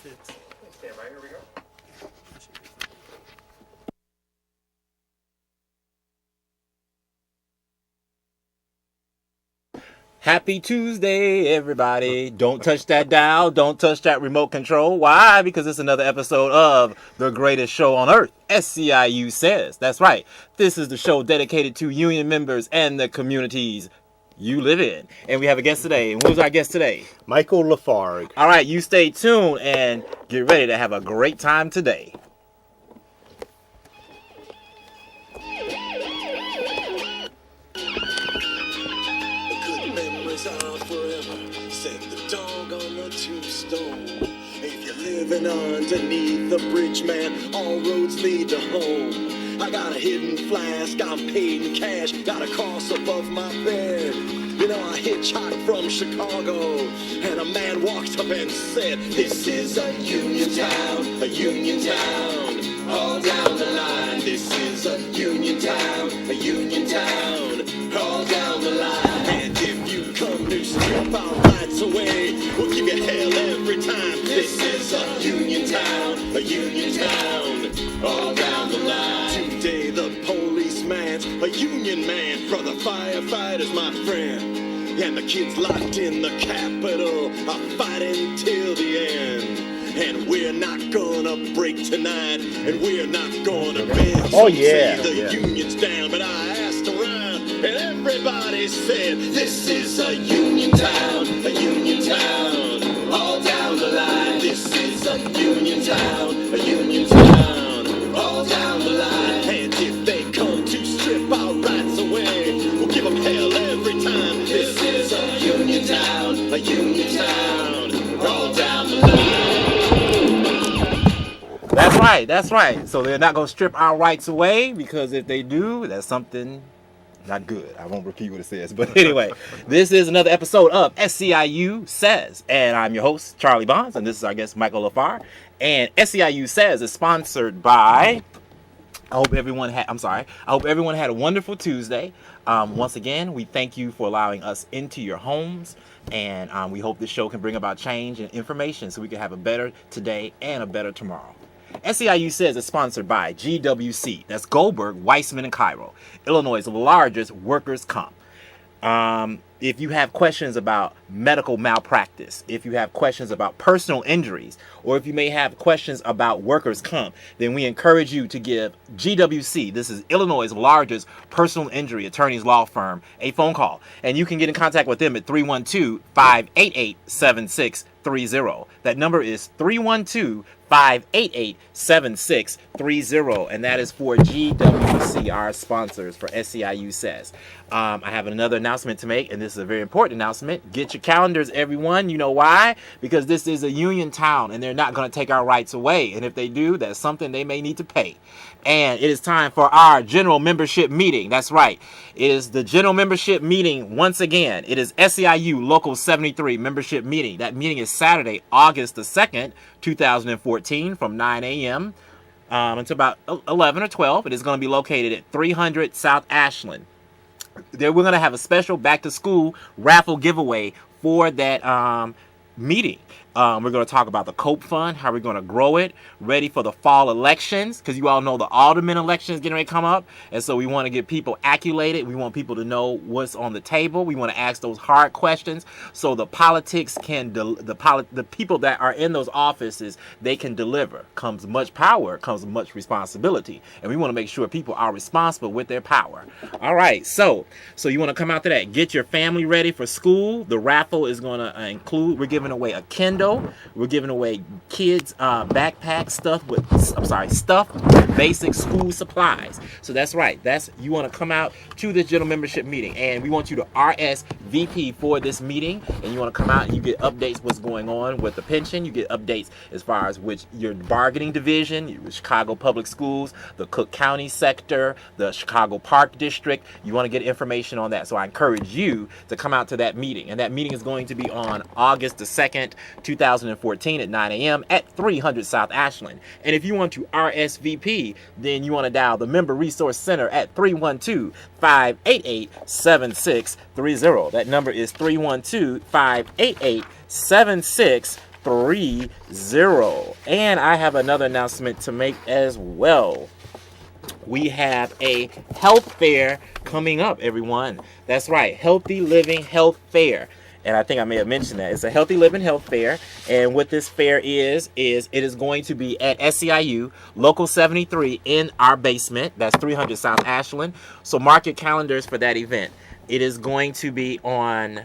fits. Stand by, here we go. Happy Tuesday, everybody. Don't touch that dial. Don't touch that remote control. Why? Because it's another episode of the greatest show on earth, SCIU Says. That's right. This is the show dedicated to union members and the communities you live in. And we have a guest today. And who's our guest today? Michael LaFargue. All right, you stay tuned and get ready to have a great time today. Living underneath the bridge, man, all roads lead to home. I got a hidden flask, I'm paid in cash, got a cross above my bed. You know, I hitchhiked from Chicago, and a man walked up and said, "This is a union town, all down the line. This is a union town, all down the line. And if you come to strip our rights away, we'll give you hell every time. This is a union town, all down the line. Today the policeman's a union man, brother firefighter's my friend. And the kids locked in the Capitol are fighting till the end. And we're not gonna break tonight, and we're not gonna bend. Oh, yeah. The union's down, but I asked around, and everybody said, this is a union town, all down the line. This is a union town, all down the line. And if they come to strip our rights away, we'll give them hell every time. This is a union town, all down the line. That's right. So they're not going to strip our rights away, because if they do, that's something not good. I won't repeat what it says. But anyway, this is another episode of SCIU Says. And I'm your host, Charlie Bonds, and this is our guest, Michael LaFargue. And SCIU Says is sponsored by... I hope everyone had a wonderful Tuesday. Once again, we thank you for allowing us into your homes. And we hope this show can bring about change and information so we can have a better today and a better tomorrow. SCIU Says is sponsored by GWC. That's Goldberg, Weissman, and Cairo, Illinois' largest workers' comp. If you have questions about medical malpractice, if you have questions about personal injuries, or if you may have questions about workers' comp, then we encourage you to give GWC, this is Illinois' largest personal injury attorneys law firm, a phone call. And you can get in contact with them at 312-588-7630. That number is 312-588-7630, and that is for GWC, our sponsors for SCIU Says. I have another announcement to make, and this is a very important announcement. Get your calendars, everyone. You know why? Because this is a union town, and they're not going to take our rights away. And if they do, that's something they may need to pay. And it is time for our general membership meeting. That's right. It is the general membership meeting once again. It is SCIU Local 73 membership meeting. That meeting is Saturday, August the 2nd, 2014 from 9 a.m. Until about 11 or 12. It is going to be located at 300 South Ashland. There, we're going to have a special back-to-school raffle giveaway for that meeting. We're going to talk about the COPE Fund, how we're going to grow it, ready for the fall elections, because you all know the alderman election is getting ready to come up, and so we want to get people acclimated. We want people to know what's on the table. We want to ask those hard questions so the politics can, the people that are in those offices, they can deliver. Comes much power, comes much responsibility, and we want to make sure people are responsible with their power. All right, so you want to come out to that. Get your family ready for school. The raffle is going to include, we're giving away a Kindle. We're giving away kids backpack stuff with basic school supplies. So that's right. You want to come out to this general membership meeting, and we want you to RSVP for this meeting. And you want to come out and you get updates what's going on with the pension. You get updates as far as which your bargaining division, your Chicago Public Schools, the Cook County sector, the Chicago Park District. You want to get information on that. So I encourage you to come out to that meeting, and that meeting is going to be on August the 2nd, 2014 at 9 a.m. at 300 South Ashland. And if you want to RSVP, then you want to dial the Member Resource Center at 312-588-7630. That number is 312-588-7630. 430. And I have another announcement to make as well. We have a health fair coming up, everyone. That's right, Healthy Living Health Fair. And I think I may have mentioned that. It's a Healthy Living Health Fair. And what this fair is it is going to be at SEIU, Local 73 in our basement. That's 300 South Ashland. So mark your calendars for that event. It is going to be on...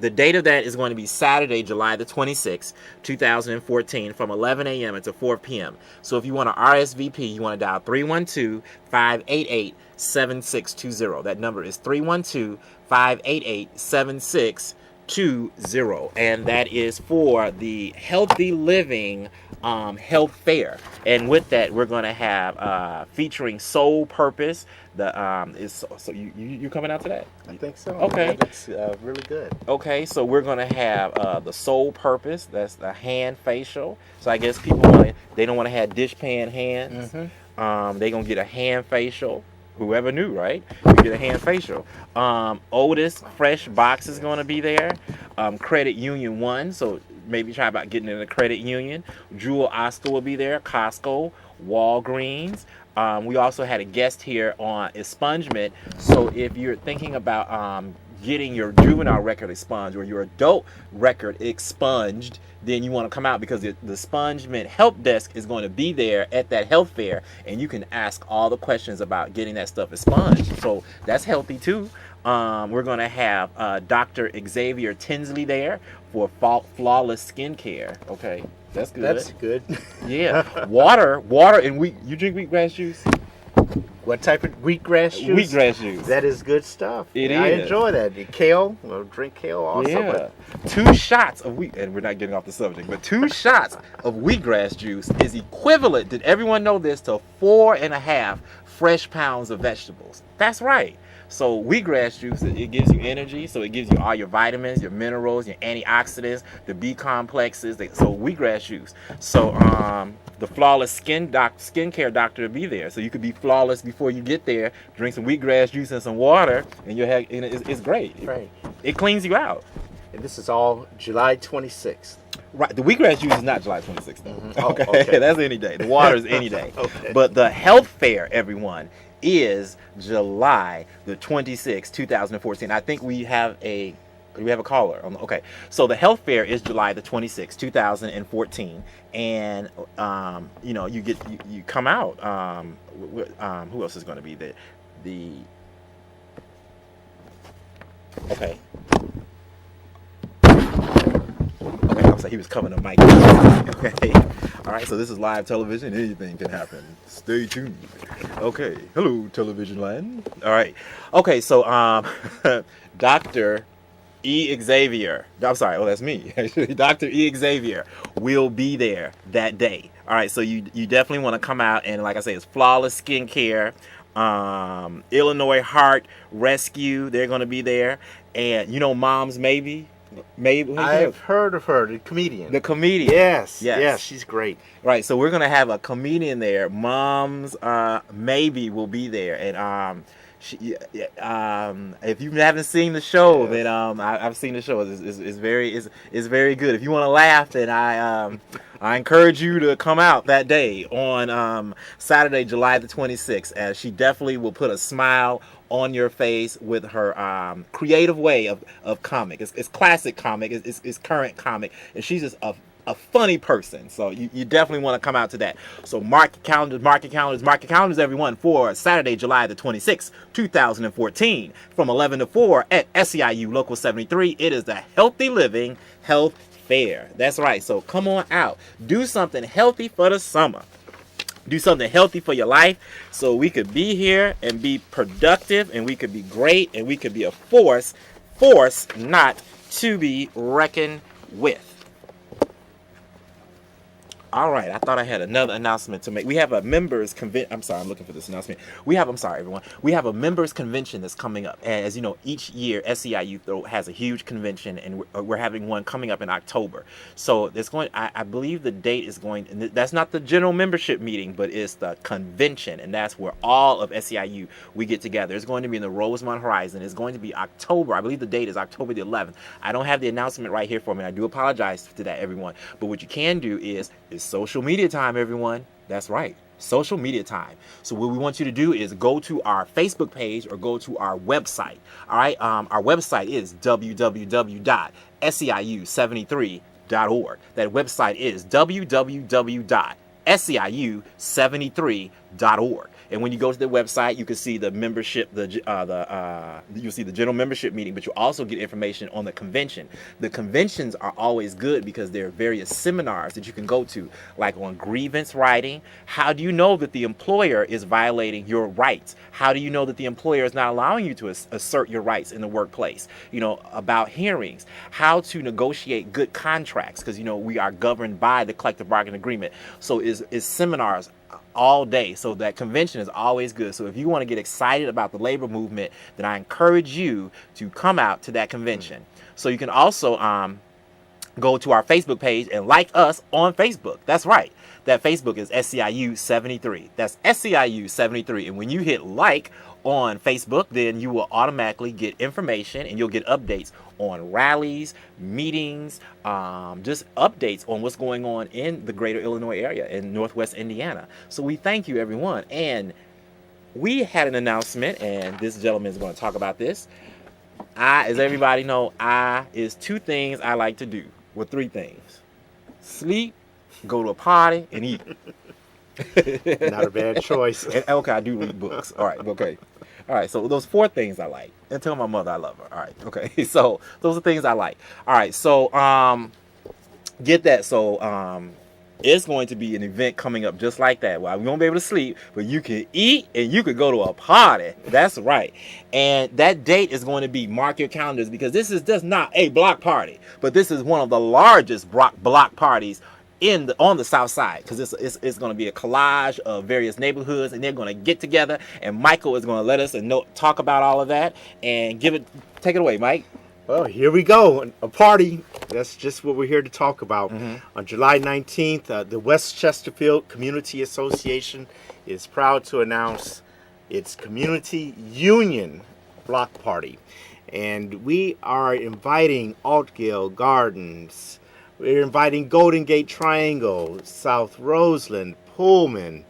The date of that is going to be Saturday, July the 26th, 2014, from 11 a.m. until 4 p.m. So if you want to RSVP, you want to dial 312-588-7620. That number is 312-588-7620. And that is for the Healthy Living Health Fair. And with that, we're going to have featuring Soul Purpose. So you coming out to that? I think so. Okay. Yeah, that's really good. Okay, so we're gonna have the Soul Purpose. That's the hand facial. So I guess people they don't want to have dishpan hands. They gonna get a hand facial. Whoever knew, right? You get a hand facial. Otis Fresh Box is gonna be there. Credit Union 1. So maybe try about getting in a credit union. Jewel Oscar will be there. Costco, Walgreens. We also had a guest here on expungement. So if you're thinking about getting your juvenile record expunged or your adult record expunged, then you want to come out because the expungement help desk is going to be there at that health fair, and you can ask all the questions about getting that stuff expunged. So that's healthy too. We're going to have Dr. Xavier Tinsley there for flawless skincare. Okay, that's good. That's good. Yeah, water, and you drink wheatgrass juice? What type of wheatgrass juice? Wheatgrass juice. That is good stuff. It I is. enjoy that. The kale, we'll drink kale also. Yeah. 2 shots of wheat, and we're not getting off the subject, but 2 shots of wheatgrass juice is equivalent, did everyone know this, to 4.5 fresh pounds of vegetables. That's right. So wheatgrass juice, it gives you energy, so it gives you all your vitamins, your minerals, your antioxidants, the B complexes. So wheatgrass juice. So the flawless skincare doctor will be there, so you could be flawless before you get there. Drink some wheatgrass juice and some water, and it's great. Right. It cleans you out. And this is all July 26th. Right, the wheatgrass juice is not July 26th. Oh, Okay, that's any day. The water is any day. Okay. But the health fair, everyone, is July the 26th, 2014. I think we have a caller. Okay, so the health fair is July the 26th, 2014, and you come out. Who else is going to be there? Okay, I was like, he was covering the mic. Okay. All right, so this is live television. Anything can happen. Stay tuned. Okay. Hello, television land. All right. Okay, so Dr. E. Xavier. I'm sorry. Oh, that's me. Dr. E. Xavier will be there that day. All right, so you definitely want to come out, and like I say, it's flawless skincare. Illinois Heart Rescue, they're going to be there. And Moms Maybe. I've heard of her, the comedian. The comedian. Yes, she's great. Right, so we're gonna have a comedian there. Moms Maybe will be there, and if you haven't seen the show, then I've seen the show. It's very good. If you want to laugh, then I encourage you to come out that day on Saturday, July the 26th, as she definitely will put a smile on your face with her creative way of comic. It's classic comic. It's current comic, and she's just a funny person. So you definitely want to come out to that. So mark your calendars, everyone, for Saturday, July the 26th, 2014, from 11 to 4 at SEIU Local 73. It is the Healthy Living Health Fair. That's right. So come on out. Do something healthy for the summer. Do something healthy for your life, so we could be here and be productive, and we could be great, and we could be a force not to be reckoned with. All right, I thought I had another announcement to make. We have a members convention. I'm sorry, I'm looking for this announcement. I'm sorry, everyone. We have a members convention that's coming up. And as you know, each year SEIU has a huge convention, and we're having one coming up in October. So there's going. I believe the date is going. And that's not the general membership meeting, but it's the convention, and that's where all of SEIU we get together. It's going to be in the Rosemont Horizon. It's going to be October. I believe the date is October the 11th. I don't have the announcement right here for me. I do apologize to that, everyone. But what you can do is social media time, everyone. That's right. Social media time. So what we want you to do is go to our Facebook page or go to our website. All right. Our website is www.seiu73.org. That website is www.seiu73.org. And when you go to the website, you can see the membership, you'll see the general membership meeting, but you'll also get information on the convention. The conventions are always good because there are various seminars that you can go to, like on grievance writing. How do you know that the employer is violating your rights? How do you know that the employer is not allowing you to assert your rights in the workplace? You know, about hearings, how to negotiate good contracts, because, you know, we are governed by the collective bargaining agreement. So is seminars all day. So that convention is always good. So if you want to get excited about the labor movement, then I encourage you to come out to that convention. So you can also go to our Facebook page and like us on Facebook. That's right. That Facebook is SEIU 73. That's SEIU 73. And when you hit like on Facebook, then you will automatically get information and you'll get updates on rallies, meetings, just updates on what's going on in the greater Illinois area in Northwest Indiana. So we thank you, everyone. And we had an announcement, and this gentleman is going to talk about this. As everybody know, is two things I like to do. Well, three things: sleep, go to a party, and eat. Not a bad choice. Okay, I do read books. All right, okay. All right, so those four things I like. And tell my mother I love her. All right, okay. So those are things I like. All right, so get that. So it's going to be an event coming up just like that. Well, we won't be able to sleep, but you can eat and you can go to a party. That's right. And that date is going to be, mark your calendars, because this is just not a block party, but this is one of the largest block parties on the south side, because it's going to be a collage of various neighborhoods, and they're going to get together, and Michael is going to let us talk about all of that and take it away, Mike. Well, here we go. A party. That's just what we're here to talk about. On July 19th, the West Chesterfield Community Association is proud to announce its Community Union Block Party. And we are inviting Altgale Gardens. We're inviting Golden Gate Triangle, South Roseland, Pullman.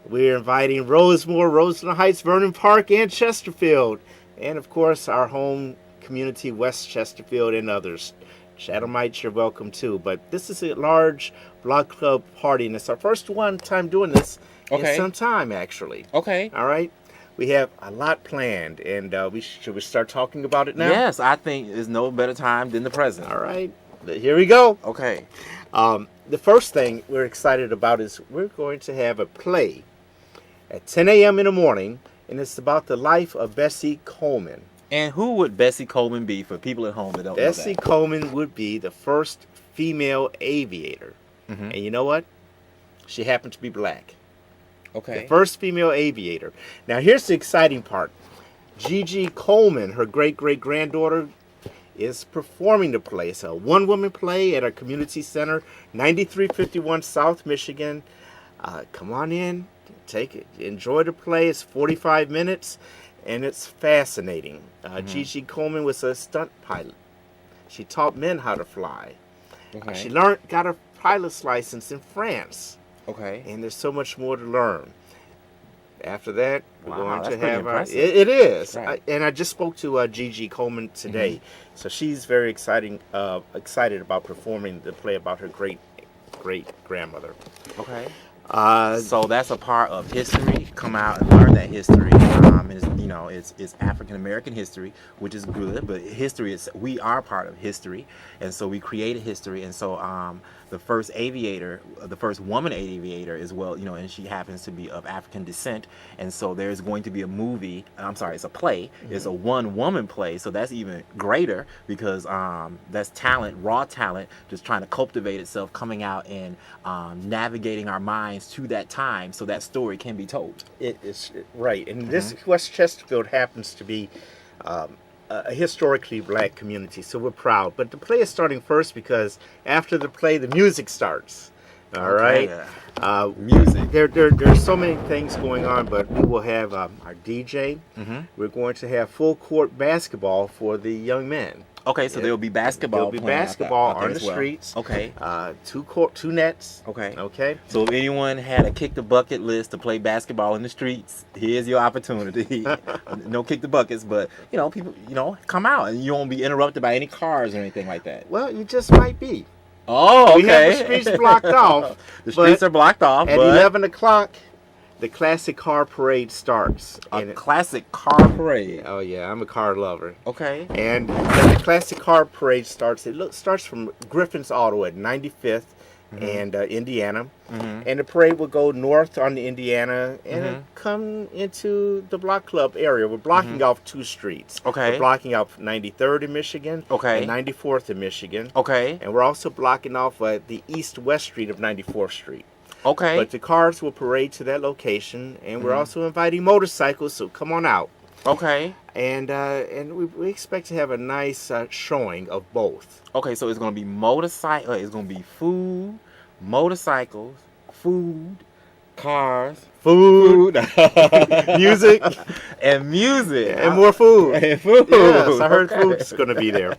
We're inviting Rosemore, Roseland Heights, Vernon Park, and Chesterfield. And, of course, our home community, West Chesterfield, and others. Chathamites, you're welcome, too. But this is a large block club party, and it's our first time doing this in some time, actually. Okay. All right? We have a lot planned, and should we start talking about it now? Yes, I think there's no better time than the present. All right. Here we go. Okay. The first thing we're excited about is we're going to have a play at 10 a.m. in the morning, and it's about the life of Bessie Coleman. And who would Bessie Coleman be for people at home that don't know that? Bessie Coleman would be the first female aviator. And you know what? She happened to be black. Okay. The first female aviator. Now, here's the exciting part. Gigi Coleman, her great-great-granddaughter, is performing the play. It's a one-woman play at our community center, 9351 South Michigan. Come on in, take it, enjoy the play. It's 45 minutes, and it's fascinating. Gigi Coleman was a stunt pilot. She taught men how to fly. Okay. She got her pilot's license in France. Okay. And there's so much more to learn. After that, we're going to have it is. Right. I just spoke to Gigi Coleman today, so she's very excited about performing the play about her great grandmother. Okay. So that's a part of history. Come out and learn that history. It's African American history, which is good. But history is, we are part of history, and so we created history. And so the first aviator, the first woman aviator, as well. And she happens to be of African descent. And so there's going to be a movie. I'm sorry, it's a play. It's a one-woman play. So that's even greater because that's talent, raw talent, just trying to cultivate itself, coming out and navigating our minds to that time, so that story can be told. It is right, and this West Chesterfield happens to be a historically black community, so we're proud. But the play is starting first because after the play, the music starts. All right, music. There's so many things going on, but we will have our DJ. We're going to have full court basketball for the young men. Okay, so there'll be basketball. There'll be basketball out there on the as well. streets. Okay. Two nets. Okay. Okay. So if anyone had a kick the bucket list to play basketball in the streets, here's your opportunity. No kick the buckets, but people, come out and you won't be interrupted by any cars or anything like that. Well, you just might be. Oh, okay. We have the streets blocked off. The streets are blocked off. At 11 o'clock, the classic car parade starts. A classic car parade. Oh yeah, I'm a car lover. Okay. And the classic car parade starts. Starts from Griffin's Auto at 95th and Indiana, and the parade will go north on the Indiana and come into the Block Club area. We're blocking off two streets. Okay. We're blocking off 93rd in Michigan. Okay. And 94th in Michigan. Okay. And we're also blocking off the east-west street of 94th Street. Okay. But the cars will parade to that location, and we're also inviting motorcycles, so come on out. Okay. And we expect to have a nice showing of both. Okay, so it's going to be motorcycle. It's going to be food, motorcycles, food, cars, Food, music, and music, and more food. And food. Yes, I heard food's going to be there.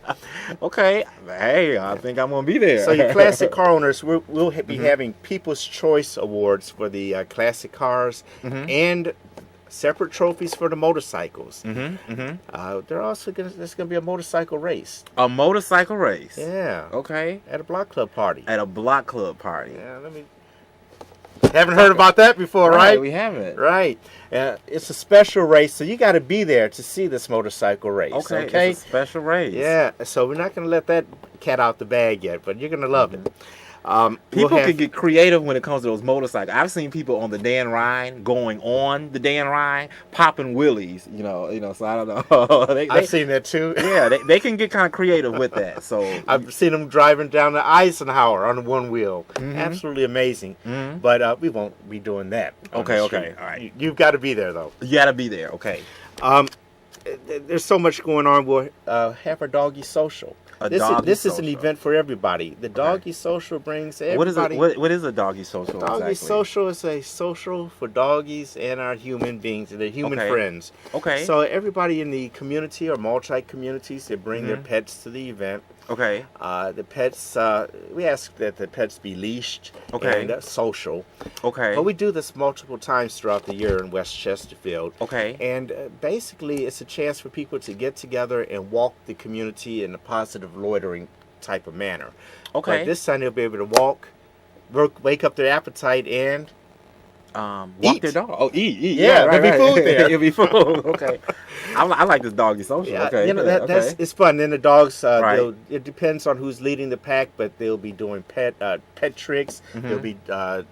Okay, hey, I think I'm going to be there. So your classic car owners, we'll be having People's Choice Awards for the classic cars and separate trophies for the motorcycles. They're also there's going to be a motorcycle race. A motorcycle race. Yeah. Okay. At a block club party. At a block club party. Yeah. Haven't heard about that before, right? We haven't. Right. It's a special race, so you got to be there to see this motorcycle race. Okay. It's a special race. Yeah. So we're not going to let that cat out the bag yet, but you're going to love it. People can get creative when it comes to those motorcycles. I've seen people on the Dan Ryan going on the Dan Ryan, popping wheelies. So I don't know. I've seen that too. Yeah, they can get kind of creative with that. So I've seen them driving down the Eisenhower on one wheel. Absolutely amazing. But we won't be doing that. Okay, all right. You've got to be there though. You got to be there. Okay. There's so much going on. We'll have our doggy social. This is an event for everybody. The doggy social brings everybody. What is a doggy social? Doggy exactly? social is a social for doggies and our human beings, their human friends. Okay. So everybody in the community or multi-communities, they bring their pets to the event. Okay. The pets, we ask that the pets be leashed and social. Okay. But we do this multiple times throughout the year in West Chesterfield. Okay. And basically, it's a chance for people to get together and walk the community in a positive loitering type of manner. Okay. But this time they'll be able to walk, wake up their appetite, and walk their dog. Oh, eat. Yeah, right, there'll be food there. It'll be food. Okay. I like this doggy social. Yeah, Okay. That's it's fun. Then the dogs, it depends on who's leading the pack, but they'll be doing pet tricks. There'll be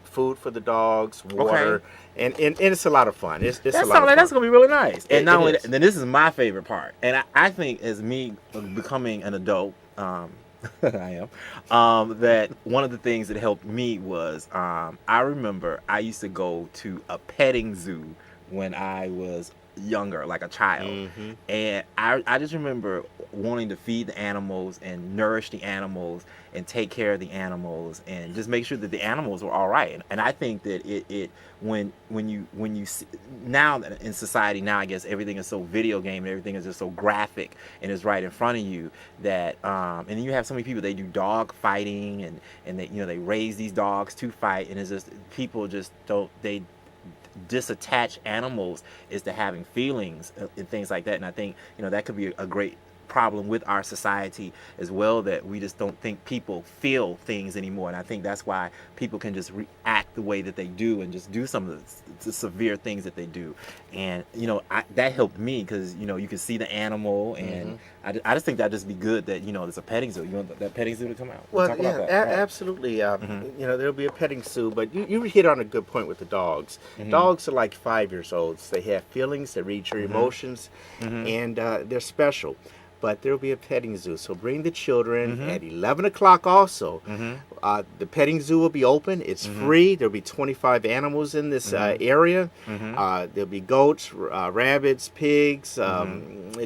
food for the dogs, water, and it's a lot of fun. It's a lot of fun. That's gonna be really nice. And not only is. that, then this is my favorite part. And I think as me becoming an adult, I am. That one of the things that helped me was I remember I used to go to a petting zoo when I was younger, like a child. And I just remember wanting to feed the animals and nourish the animals and take care of the animals and just make sure that the animals were all right. And I think that when you see, now in society now, I guess everything is so video game and everything is just so graphic and is right in front of you that and then you have so many people, they do dog fighting and they raise these dogs to fight, and it's just people just don't disattach animals is to having feelings and things like that. And I think that could be a great problem with our society as well, that we just don't think people feel things anymore. And I think that's why people can just react the way that they do and just do some of the severe things that they do. And that helped me because you can see the animal, and I just think that'd just be good that there's a petting zoo. You want that petting zoo to come out? Well, Talk yeah, about that. Right. absolutely. There'll be a petting zoo, but you hit on a good point with the dogs. Dogs are like 5 years old. They have feelings. They read your emotions, and they're special. But there'll be a petting zoo, so bring the children at 11 o'clock also. The petting zoo will be open. It's free. There'll be 25 animals in this area. There'll be goats, rabbits, pigs,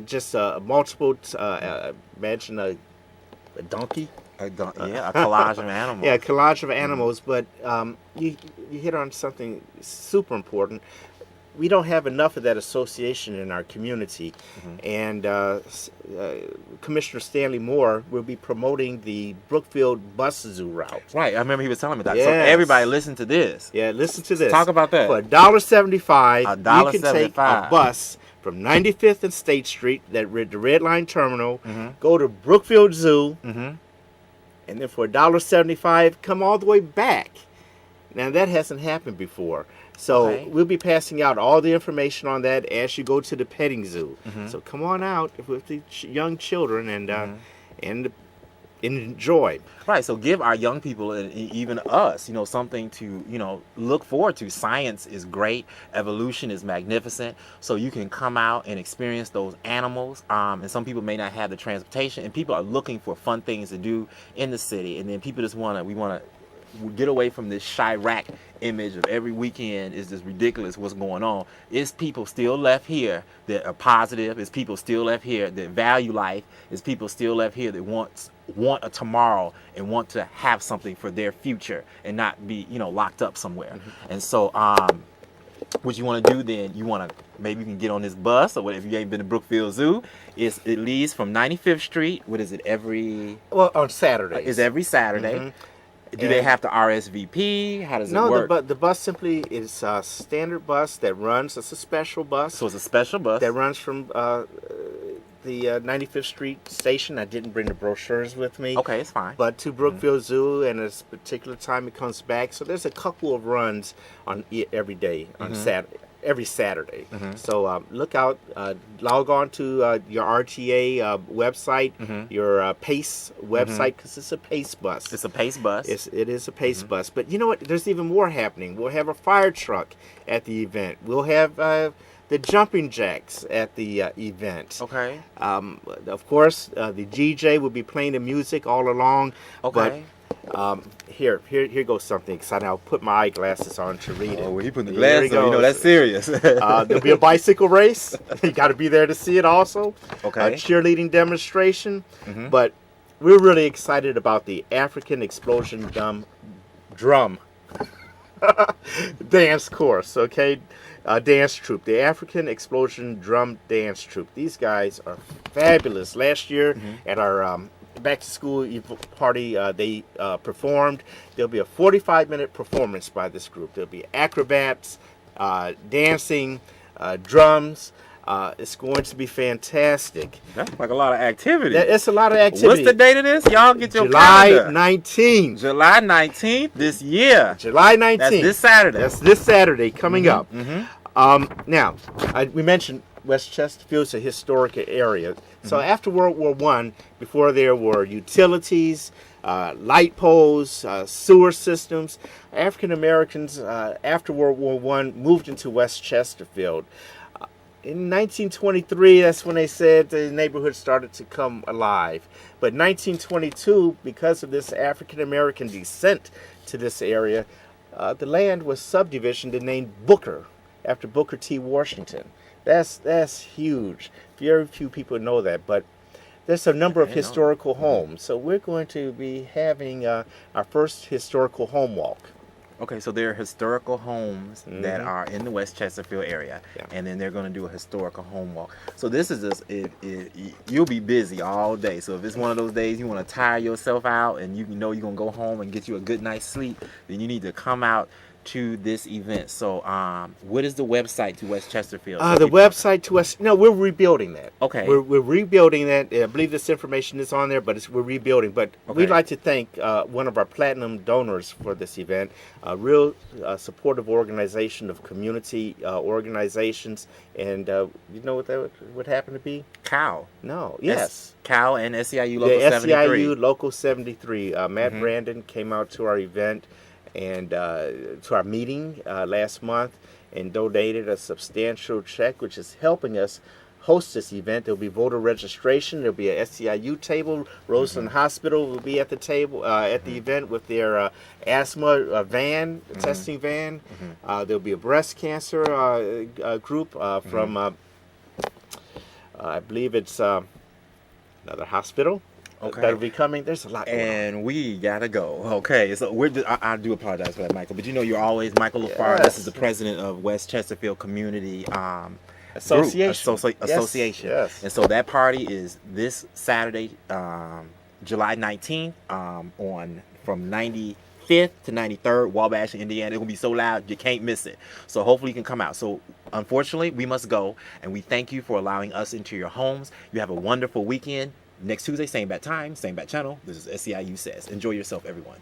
just multiple, imagine a donkey. A collage of animals. Yeah, a collage of animals. But you hit on something super important. We don't have enough of that association in our community, and Commissioner Stanley Moore will be promoting the Brookfield Bus Zoo route. Right, I remember he was telling me that. Yes. So everybody listen to this. Yeah, listen to this. Talk about that. For $1.75, you can take $1.75. a bus from 95th and State Street, the Red Line Terminal, go to Brookfield Zoo, and then for $1.75, come all the way back. Now, that hasn't happened before. So we'll be passing out all the information on that as you go to the petting zoo. So come on out with the young children and enjoy. Right. So give our young people and even us, something to, look forward to. Science is great. Evolution is magnificent. So you can come out and experience those animals. And some people may not have the transportation, and people are looking for fun things to do in the city. And then people just we want to get away from this Chirac image of every weekend is just ridiculous what's going on. Is people still left here that are positive? Is people still left here that value life? Is people still left here that want a tomorrow and want to have something for their future and not be locked up somewhere? And so what you want to do then, maybe you can get on this bus, or if you ain't been to Brookfield Zoo, it's at least from 95th Street. What is it, on Saturdays? It's every Saturday. Do they have to RSVP? How does it work? No, the bus simply is a standard bus that runs. It's a special bus. So it's a special bus that runs from the 95th Street station. I didn't bring the brochures with me. Okay, it's fine. But to Brookfield Zoo, and at a particular time it comes back. So there's a couple of runs on every day on Saturday. Every Saturday. So look out, log on to your RTA website, your PACE website, because it's a PACE bus. It's a PACE bus. It is a PACE bus. But you know what? There's even more happening. We'll have a fire truck at the event. We'll have the jumping jacks at the event. Okay. Of course, the DJ will be playing the music all along. Okay. But here goes something exciting. I'll put my eyeglasses on to read it. Oh, well, he putting the glasses on. That's serious. There'll be a bicycle race. You got to be there to see it also. Okay. A cheerleading demonstration. But we're really excited about the African Explosion Drum dance course, okay? Dance troupe, the African Explosion Drum Dance Troupe. These guys are fabulous. Last year at our back to school party, they performed. There'll be a 45-minute performance by this group. There'll be acrobats, dancing, drums. It's going to be fantastic. That's like a lot of activity. It's a lot of activity. What's the date of this? Y'all get your July calendar. 19th. July 19th this year. July 19th. That's this Saturday. That's this Saturday coming up. Now, we mentioned West Chesterfield's a historic area. So after World War I, before there were utilities, light poles, sewer systems, African Americans after World War I moved into West Chesterfield. In 1923, that's when they said the neighborhood started to come alive. But 1922, because of this African American descent to this area, the land was subdivisioned and named Booker, after Booker T. Washington. That's huge. Very few people know that, but there's a number of historical homes. So we're going to be having our first historical home walk. Okay, so there are historical homes that are in the West Chesterfield area, and then they're going to do a historical home walk. So this is just, you'll be busy all day. So if it's one of those days you want to tire yourself out and you know you're going to go home and get you a good night's sleep, then you need to come out to this event. So, what is the website to West Chesterfield? The website to us. No, we're rebuilding that. Okay. We're rebuilding that. I believe this information is on there, but we're rebuilding. But we'd like to thank one of our platinum donors for this event, a real supportive organization of community organizations, and you know what happened to be? Cal. No. Yes. Cal and SEIU Local 73. SEIU Local 73. Matt Brandon came out to our event and to our meeting last month and donated a substantial check, which is helping us host this event. There'll be voter registration. There'll be a SEIU table. Roseland Hospital will be at the table at the event with their asthma van, testing van. There'll be a breast cancer group from, I believe it's another hospital. Okay. That'll be coming. There's a lot going on. And we gotta go. Okay, so I do apologize for that, Michael. But you know, you're always Michael LaFargue. This is the president of West Chesterfield Community Association. Yes. And so that party is this Saturday, July 19th, from 95th to 93rd, Wabash, Indiana. It's gonna be so loud you can't miss it. So hopefully you can come out. So unfortunately, we must go, and we thank you for allowing us into your homes. You have a wonderful weekend. Next Tuesday, same bat time, same bat channel. This is SEIU Says. Enjoy yourself, everyone.